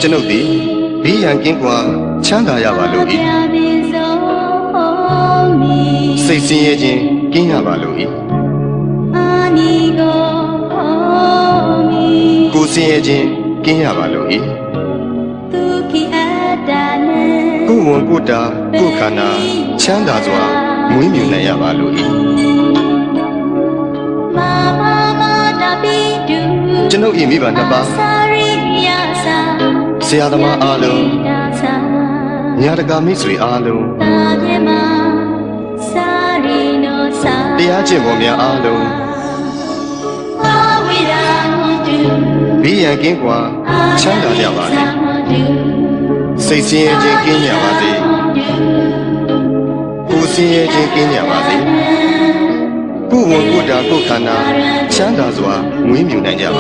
ကျွန်ုပ်သည်ဘေးရန်ကင်းကွာချမ်းသာရပါလို့၏စိတ်ဆင်းရဲခြင်းကင်းရပါလို့၏ကိုယ်ဆင်းရဲခြင်းကင်းရပါလို့၏ကိုယ်ဝန်ကိုယ်တာကိုယ်ခန္ဓာချမ်းသာစွာမွေးမြူနိုင်ရပါလို့၏ကျွန်ုပ်၏မိဘနှစ်ပါးဆရာသမားအားလုံးညာတကာမိတ်ဆွေအားလုံးတရားကျင့်ပေါ်များအားလုံးဘေးရန်ကင်းကွာချမ်းသာကြပါစေစိတ်ဆင်းရဲခြင်းကင်းကြပါစေကိုယ်ဆင်းရဲခြင်းကင်းကြပါစေကိုယ်ဝန်ကိုယ်တာကိုယ်ခန္ဓာချမ်းသာစွာမွေးမြူနိုင်ကြပါ